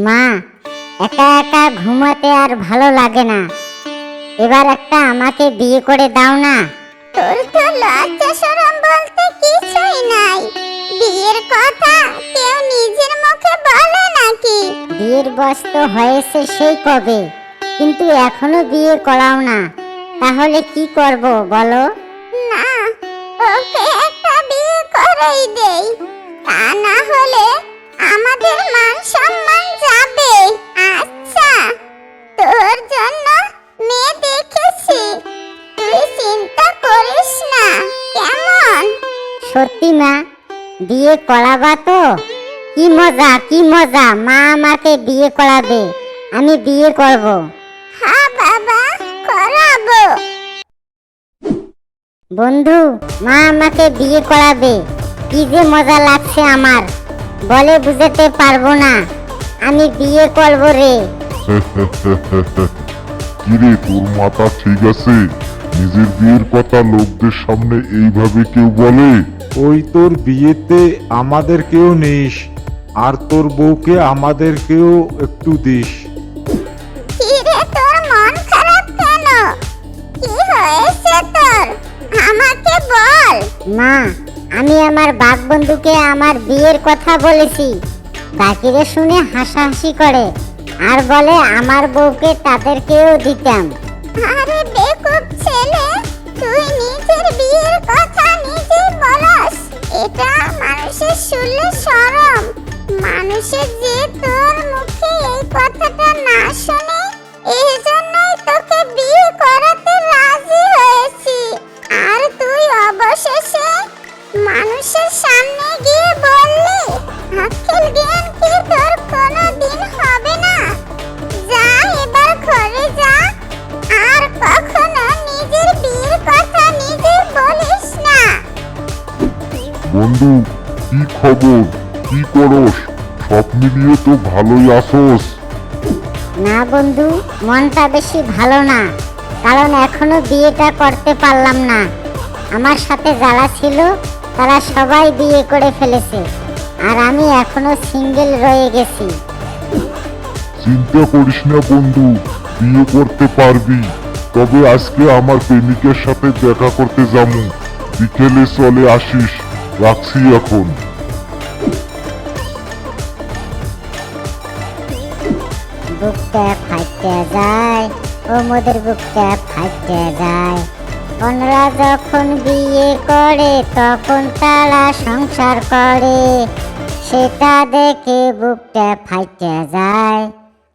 মা, একা একা ঘুমাতে আর ভালো লাগে না। এবার একটা আমাকে বিয়ে করে দাও না। তোর তো লজ্জা শরম বলতে কিছুই নাই। বিয়ের কথা কেউ নিজের মুখে বলে নাকি? বিয়ের বয়স তো হয়েছে সেই কবে, কিন্তু এখনো বিয়ে করাও না। তাহলে কি করব বলো? না, ওকে একটা বিয়ে করেই দেই, তা না হলে আমাদের মান সম্মান যাবে। আচ্ছা, তোর জন্য মেয়ে দেখেছি, তুই চিন্তা করিস না, কেমন? সত্যি মা, বিয়ে করাবা তো? কি মজা কি মজা, মা আমাকে বিয়ে করাবে, আমি বিয়ে করব। হ্যাঁ বাবা, করাবো। বন্ধু, মা আমাকে বিয়ে করাবে, কি যে মজা লাগছে আমার, বলে বুঝাতে পারবো না। আমি বিয়ে করব রে। কিরে, তোর মাথা ঠিক আছে? নিজের বিয়ের কথা লোকদের সামনে এইভাবে কেউ বলে? ওই তোর বিয়েতে আমাদেরকেও নিস, আর তোর বউকে আমাদেরকেও একটু দিস। কি রে, তোর মন খারাপ কেন? কি হয়েছে তোর? আমাকে বল। মা, আমি আমার বাঘ বন্ধুকে আমার বিয়ের কথা বলেছি। বাকিরা শুনে হাসাহাসি করে আর বলে আমার বউকে তাদেরকেও দিতাম। আরে বেকুব ছেলে, তুই নিজের বিয়ের কথা নিজেই বলস? এটা মানুষের শুনলে শরম। মানুষের যে তোর মুখে এই কথাটা না শুনে, এই জন্যই তোকে বিয়ে করাতে রাজি হয়েছি। আর তুই অবশেষে মানুষের সামনে গিয়ে বললি, আক্কেল জ্ঞান কি তোর কোনোদিন হবে না? যা এবার ঘরে যা, আর কখনো নিজের বিয়ের কথা নিজে বলিস না। বন্ধু, কি খবর? কি করস? সব মিলিয়ে তো ভালোই আসোস। না বন্ধু, মনটা বেশি ভালো না, কারণ এখনো বিয়েটা করতে পারলাম না। আমার সাথে যারা ছিল তারা সবাই বিয়ে করে ফেলেছে, আর আমি এখনো সিঙ্গেল রয়ে গেছি। চিন্তা করিস না বন্ধু, বিয়ে করতে পারবি। তবে আজকে আমার প্রেমিকের সাথে দেখা করতে যাবো, বিকেলে চলে আসিস। রাখছি এখন। বুকটা ফাইটে যায়, ও মোদের বুকটা ফাইটে যায়। অন্যরা যখন বিয়ে করে তখন তারা সংসার করে, সেটা দেখে বুকটা ফাইটে যায়,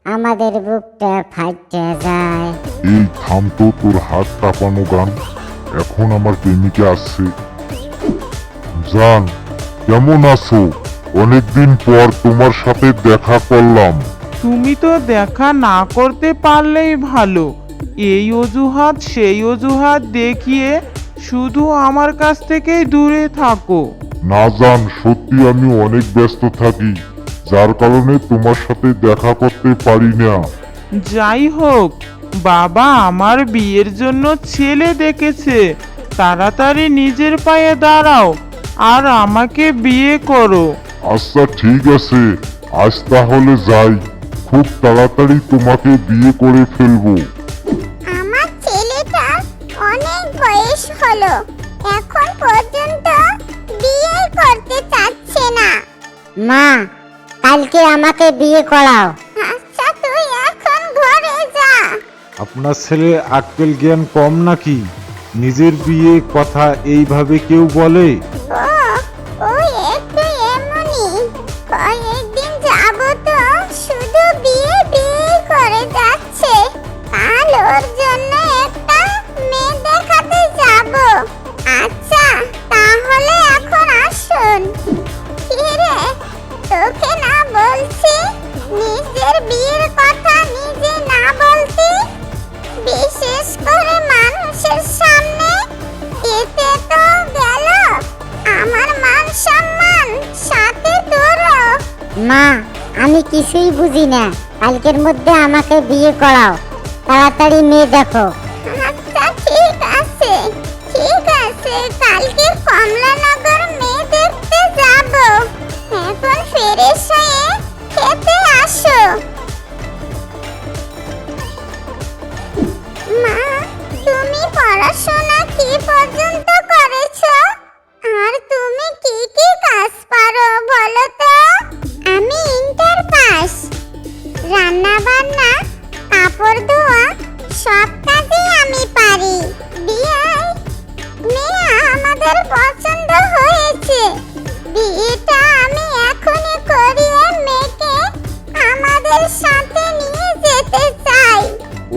আমাদের বুকটা ফাইটে যায়। এই থাম তো, তোর হাত কাঁপানো গান। এখন আমার প্রেমিকা আসছে। জান, কেমন আছো? অনেকদিন পর তোমার সাথে দেখা করলাম। তুমি তো দেখা না করতে পারলেই ভালো। এই অজুহাত সেই অজুহাত দেখিয়ে শুধু আমার কাছ থেকেই দূরে থাকো। না জান, সত্যি আমি অনেক ব্যস্ত থাকি, যার কারণে তোমার সাথে দেখা করতে পারি না। যাই হোক, বাবা আমার বিয়ের জন্য ছেলে দেখেছে। তাড়াতাড়ি নিজের পায়ে দাঁড়াও আর আমাকে বিয়ে করো। আচ্ছা ঠিক আছে, আজ তাহলে যাই। খুব তাড়াতাড়ি তোমাকে বিয়ে করে ফেলবো। আমার ছেলেটা অনেক বয়স হলো, এখন পর্যন্ত বিয়ে করতে চাচ্ছে না। মা, কালকে আমাকে বিয়ে করাও। আচ্ছা, তুই এখন ঘরে যা। আপনার ছেলে আক্কেল জ্ঞান কম নাকি? নিজের বিয়ে কথা এইভাবে কেউ বলে? ও একটু এমনই, কয়েকদিন যাবত শুধু বিয়ে বিয়ে করে যাচ্ছে। কাল ওর জন্য একটা মেয়ে দেখাতে যাব। আচ্ছা তাহলে এখন আসুন। কিরে, তোকে না বলছি নিজের বিয়ের কথা নিজে না বলতি, বিশেষ করে মানুষের সামনে? এতে তো গেল আমার মান সম্মান, সাথে তোরও। মা, আমি কিছুই বুঝি না, কালকের মধ্যে আমাকে বিয়ে করাও, তাড়াতাড়ি মেয়ে দেখো। আচ্ছা ঠিক আছে, ঠিক আছে, কালকে কমলানগর মেয়ে দেখতে যাব। এখন ফ্রেশ হয়ে খেতে আসো।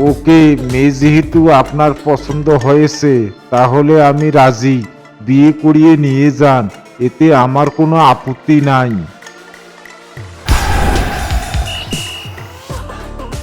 ওকে, মেয়ে যেহেতু আপনার পছন্দ হয়েছে তাহলে আমি রাজি, বিয়ে করিয়ে নিয়ে যান, এতে আমার কোনো আপত্তি নাই।